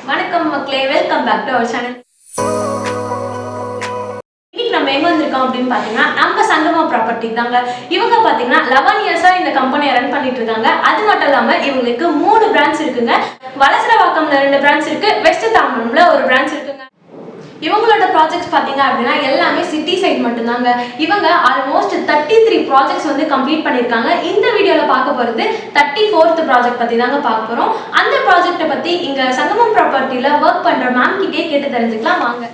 வணக்கம் மக்களே, welcome back to our channel. இன்னைக்கு நம்ம எங்க வந்திருக்கோம் அப்படின்னு பாத்தீங்கன்னா நம்ம சங்கமம் ப்ராப்பர்ட்டி தாங்க. இவங்க பாத்தீங்கன்னா 11 இயர்ஸா இந்த கம்பெனியை ரன் பண்ணிட்டு இருக்காங்க. அது மட்டும் இல்லாம இவங்களுக்கு 3 பிரான்ச் இருக்குங்க. வலசரவாக்கம்ல 2 பிரான்ச் இருக்கு, வெஸ்ட் தாம்பரம்ல ஒரு பிரான்ச் இருக்குங்க. இவங்களோட ப்ராஜெக்ட்ஸ் பார்த்தீங்க அப்படின்னா எல்லாமே சிட்டி சைட் மட்டும்தாங்க. இவங்க ஆல்மோஸ்ட் 33 ப்ராஜெக்ட்ஸ் வந்து கம்ப்ளீட் பண்ணியிருக்காங்க. இந்த வீடியோவில் பார்க்க போகிறது 34th ப்ராஜெக்ட் பற்றி தாங்க பார்க்க போகிறோம். அந்த ப்ராஜெக்டை பற்றி இங்கே சங்கமம் ப்ராப்பர்ட்டியில் ஒர்க் பண்ணுற மேம் கிட்டே கேட்டு தெரிஞ்சுக்கலாம் வாங்க.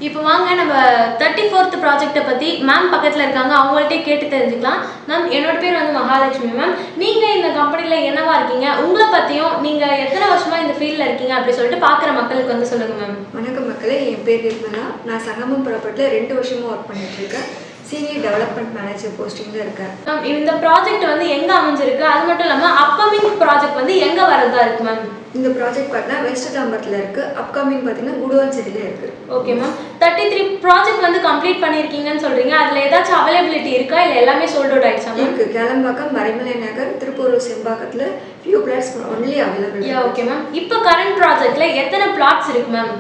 இப்போ வாங்க நம்ம 34th ப்ராஜெக்டை பற்றி மேம் பக்கத்தில் இருக்காங்க, அவங்கள்ட்டே கேட்டு தெரிஞ்சுக்கலாம். மேம், என்னோட பேர் வந்து மகாலட்சுமி மேம். நீங்கள் இந்த கம்பெனியில் என்னவா இருக்கீங்க, உங்களை பற்றியும் நீங்கள் எத்தனை வருஷமாக இந்த ஃபீல்டில் இருக்கீங்க அப்படி சொல்லிட்டு பார்க்குற மக்களுக்கு வந்து சொல்லுங்கள் மேம். வணக்கம் மக்களே, என் பேர் நிர்மலா. நான் சங்கமம் ப்ராப்பர்ட்டியில் 2 வருஷமாக ஒர்க் பண்ணிட்டு இருக்கேன். சீனியர் டெவலப்மெண்ட் மேனேஜர் போஸ்டிங்கில் இருக்கேன். மேம், இந்த ப்ராஜெக்ட் வந்து எங்கே அமைஞ்சிருக்கு, அது மட்டும் இல்லாமல் அப்கமிங் ப்ராஜெக்ட் வந்து எங்கே வரதா இருக்கு மேம்? இந்த ப்ராஜெக்ட் பார்த்தீங்கன்னா வெஸ்ட் தாம்பரத்தில் இருக்குது. அப்கமிங் பார்த்தீங்கன்னா குடுவாஞ்சேரியில் இருக்குது. Okay ma'am. 33 ப்ராஜெக்ட் வந்து கம்ப்ளீட் பண்ணியிருக்கீங்கன்னு சொல்கிறீங்க. அதில் ஏதாச்சும் அவைலபிலிட்டி இருக்கா, இல்லை எல்லாமே சோல்ட் அவுட் ஆகிடுச்சா? இருக்குது. கேளம்பாக்கம், மறைமலை நகர், திருப்பூர் செம்பாக்கத்தில் few flats only available. Okay ma'am. இப்போ கரண்ட் ப்ராஜெக்ட்டில் எத்தனை பிளாட்ஸ் இருக்குது மேம்?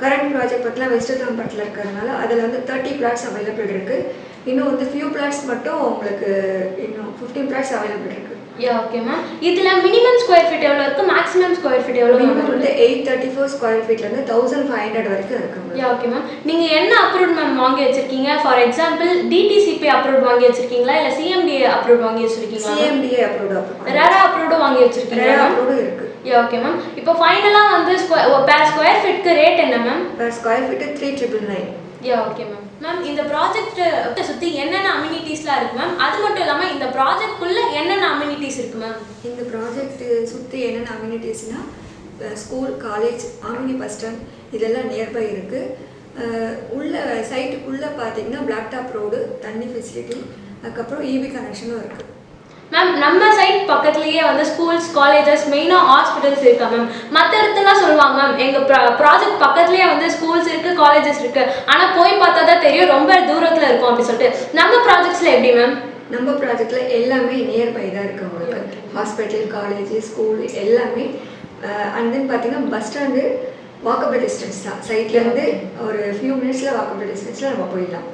கரண்ட் ப்ராஜெக்ட் பார்த்தீங்கன்னா வெஸ்ட் தாம்பரத்தில் இருக்கிறதுனால அதில் வந்து 30 பிளாட்ஸ் அவைலபிள் இருக்குது. இன்னும் வந்து ஃபியூ பிளாட்ஸ் மட்டும் உங்களுக்கு இன்னும் 15 பிளாட்ஸ் அவைலபிள் இருக்குது. Okay ma'am. இதில் மினிமம் ஸ்கொயர் ஃபீட் எவ்வளோ இருக்குது, மேக்ஸிமம் ஸ்கொயர் ஃபீட் எவ்வளோ? மினிமம் வந்து 834 ஸ்கொயர் ஃபீட்லேருந்து 1500 வரைக்கும் இருக்குது. Okay ma'am. நீங்கள் என்ன அப்ரூவ் மேம் வாங்கி வச்சிருக்கீங்க? ஃபார் எக்ஸாம்பிள் டிடிசிபி அப்ரூவ் வாங்கி வச்சிருக்கீங்களா, இல்லை சிஎம்டிஏ அப்ரூவ் வாங்கி வச்சிருக்கீங்களா? CMDA approved. ரெரா அப்ரூவ்டு வாங்கி வச்சிருக்கீங்க? ரெரா அப்ரூவ்டு இருக்குது. Okay ma'am. இப்போ ஃபைனலாக வந்து பேர் ஸ்கொயர் ஃபீட்க்கு ரேட் என்ன மேம்? பேர் square feet 3999. Okay ma'am. Ma'am, இந்த ப்ராஜெக்ட் சுற்றி என்னென்ன அம்யூனிட்டிஸ்லாம் இருக்குது மேம்? அது மட்டும் இல்லாமல் இந்த ப்ராஜெக்ட்குள்ளே என்னென்ன அம்யூனிட்டிஸ் இருக்குது மேம்? இந்த ப்ராஜெக்ட் சுற்றி என்னென்ன அம்யூனிட்டிஸ்னால் ஸ்கூல், காலேஜ், ஆமினி பஸ் ஸ்டாண்ட் இதெல்லாம் நியர்பை இருக்குது. உள்ள சைட்டுக்குள்ளே பார்த்தீங்கன்னா பிளாக் டாப் ரோடு, தண்ணி ஃபெசிலிட்டி, அதுக்கப்புறம் இபி கனெக்ஷனும் இருக்குது. மேம், நம்ம சைட் பக்கத்துலேயே வந்து ஸ்கூல்ஸ், காலேஜஸ், மெயினாக ஹாஸ்பிட்டல்ஸ் இருக்கா மேம்? மற்ற இடத்துலாம் சொல்லுவாங்க மேம் எங்கள் ப்ராஜெக்ட் பக்கத்துலேயே வந்து ஸ்கூல்ஸ் இருக்குது, காலேஜஸ் இருக்குது, ஆனால் போய் பார்த்தா தான் தெரியும் ரொம்ப தூரத்தில் இருக்கும் அப்படி சொல்லிட்டு. நம்ம ப்ராஜெக்ட்ஸில் எப்படி மேம்? நம்ம ப்ராஜெக்டில் எல்லாமே நியர்பை தான் இருக்குது உங்களுக்கு. ஹாஸ்பிட்டல், காலேஜ், ஸ்கூல் எல்லாமே. அண்ட் தென் பார்த்தீங்கன்னா பஸ் ஸ்டாண்டு வாக்கபிள் டிஸ்டன்ஸ் தான். சைட்லேருந்து ஒரு ஃபியூ மினிட்ஸில் வாக்கபிள் டிஸ்டன்ஸில் நம்ம போயிடலாம்.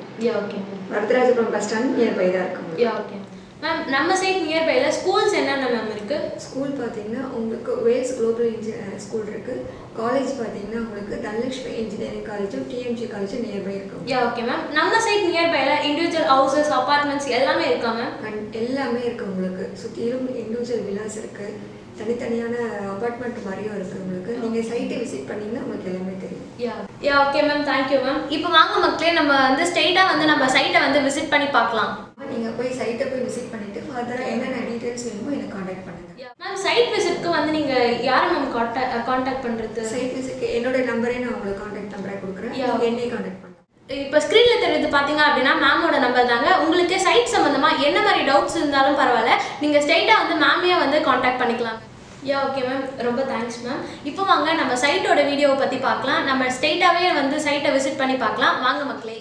Okay. Varadharajapuram bus stand nearby தான் இருக்குது. Okay ma'am. நம்ம சைட் நியர்பையில் ஸ்கூல்ஸ் என்னென்ன மேம் இருக்குது? ஸ்கூல் பார்த்தீங்கன்னா உங்களுக்கு வேல்ஸ் குளோபல் ஸ்கூல் இருக்குது. காலேஜ் பார்த்தீங்கன்னா உங்களுக்கு தனலட்சுமி இன்ஜினியரிங் காலேஜும் டிஎம்ஜி காலேஜும் நியர்பை இருக்கும். Okay ma'am. நம்ம சைட் நியர்பையில் இண்டிவிஜுவல் ஹவுசஸ், அப்பார்ட்மெண்ட்ஸ் எல்லாமே இருக்கா மேம்? அண்ட் எல்லாமே இருக்குது உங்களுக்கு. சுற்றிலும் இண்டிவிஜுவல் வில்லாஸ் இருக்குது, தனித்தனியான அப்பார்ட்மெண்ட் மாதிரியும் இருக்குது உங்களுக்கு. நீங்கள் சைட்டை விசிட் பண்ணிங்கன்னா உங்களுக்கு எல்லாமே தெரியும். Okay ma'am, thank you ma'am. இப்போ வாங்க மக்களே, நம்ம வந்து ஸ்ட்ரெயிட்டாக வந்து நம்ம சைட்டை வந்து விசிட் பண்ணி பார்க்கலாம். நீங்கள் போய் சைட்டை போய் விசிட் பண்ணிவிட்டு ஃபர்தராக என்னென்ன டீட்டெயில்ஸ் வேணுமோ எனக்கு காண்டாக்ட் பண்ணுங்கள். மேம், சைட் விசிட்க்கு வந்து நீங்கள் யாரை மேம் காண்டாக்ட் பண்ணுறது? சைட் விசிட்க்கு என்னோட நம்பரே நான் உங்களுக்கு காண்டாக்ட் நம்பரை கொடுக்குறேன், என்னையே காண்டாக்ட் பண்ணுங்கள். இப்போ ஸ்க்ரீனில் தெரியுது பார்த்தீங்க அப்படின்னா மேமோட நம்பர் தாங்க. உங்களுக்கு சைட் சம்மந்தமாக என்ன மாதிரி டவுட்ஸ் இருந்தாலும் பரவாயில்ல, நீங்கள் ஸ்ட்ரெயிட்டாக வந்து மேமையே வந்து காண்டாக்ட் பண்ணிக்கலாம். ஓகே மேம், ரொம்ப தேங்க்ஸ் மேம். இப்போ வாங்க நம்ம சைட்டோட வீடியோவை பற்றி பார்க்கலாம். நம்ம ஸ்ட்ரெயிட்டாகவே வந்து சைட்டை விசிட் பண்ணி பார்க்கலாம் வாங்க மக்களே.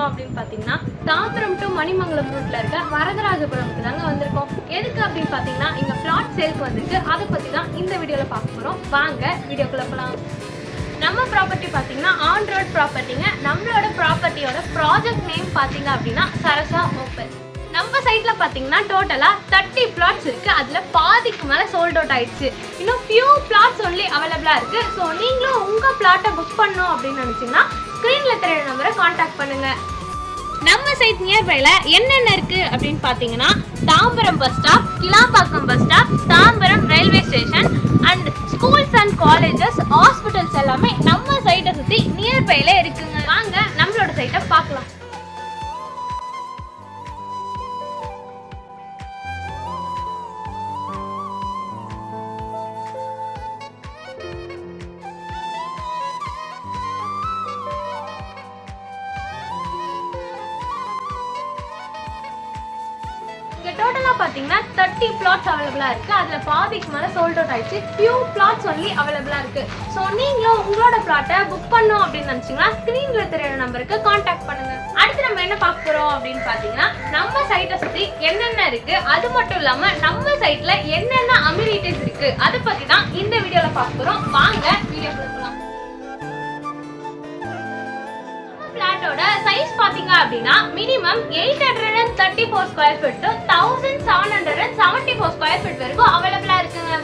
அப்படின்னு பார்த்தீங்கன்னா தாம்பரம் டு மணிமங்கலம் ரூட்ல இருக்க வரதராஜபுரத்துக்கு தாங்க வந்திருக்கோம். எதுக்கு அப்படின்னு பார்த்தீங்கன்னா இங்கே பிளாட் சேல்க்கு வந்துருக்கு. அதை பற்றி தான் இந்த வீடியோவில் பார்க்க போகிறோம். வாங்க வீடியோக்குள்ள போகலாம். நம்ம ப்ராப்பர்ட்டி பார்த்தீங்கன்னா ஆன் ரோட் ப்ராப்பர்ட்டிங்க. நம்மளோட ப்ராப்பர்ட்டியோட ப்ராஜெக்ட் நேம் பார்த்தீங்க அப்படின்னா சரசா ஓப்பன். நம்ம சைட்டில் பார்த்தீங்கன்னா டோட்டலாக 30 பிளாட்ஸ் இருக்குது. அதில் பாதிக்கு மேலே சோல்ட் அவுட் ஆயிடுச்சு. இன்னும் ஃபியூ பிளாட்ஸ் ஒன்லி அவைலபிளாக இருக்குது. ஸோ நீங்களும் உங்கள் பிளாட்டை புக் பண்ணணும் அப்படின்னு நினச்சிங்கன்னா ஸ்க்ரீனில் தெரியுற நம்பரை காண்டாக்ட் பண்ணுங்கள். நம்ம சைட் நியர்பையில் என்னென்ன இருக்குது அப்படின்னு பார்த்தீங்கன்னா Tambaram bus stop, Kilambakkam bus stop, Tambaram station and schools and colleges hospitals எல்லாமே நம்ம சைட்டை சுற்றி நியர்பைல இருக்குங்க. வாங்க நம்மளோட சைட்டை பார்க்கலாம். இங்கே டோட்டலாக பார்த்தீங்கன்னா 30 plots அவைலபிளாக இருக்குது. அதில் பாதிக்கு மேலே சோல்ட் அவுட் ஆயிடுச்சு. ஃபியூ plots ஒன்லி அவைலபிளாக இருக்குது. ஸோ நீங்களும் உங்களோட பிளாட்டை புக் பண்ணோம் அப்படின்னு நினச்சிங்கன்னா ஸ்க்ரீனில் தெரியிற நம்பருக்கு காண்டாக்ட் பண்ணுங்கள். அடுத்து நம்ம என்ன பார்க்க போகிறோம் அப்படின்னு பார்த்தீங்கன்னா நம்ம சைட்டை சுற்றி என்னென்ன இருக்குது, அது மட்டும் இல்லாமல் நம்ம சைட்டில் என்னென்ன அம்யூனிட்டிஸ் இருக்குது அதை பற்றி தான் இந்த வீடியோவில் பார்க்க போகிறோம். வாங்க வீடியோ பார்க்கலாம். பிளாட்டோட சைஸ் பாத்தீங்க அப்படின்னா minimum 834 square feet to 1774 square feet வரைக்கும் அவைலபிளா இருக்குங்க.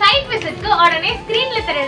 சைட் விசிட்க்கு உடனே ஸ்கிரீன்ல தெரிய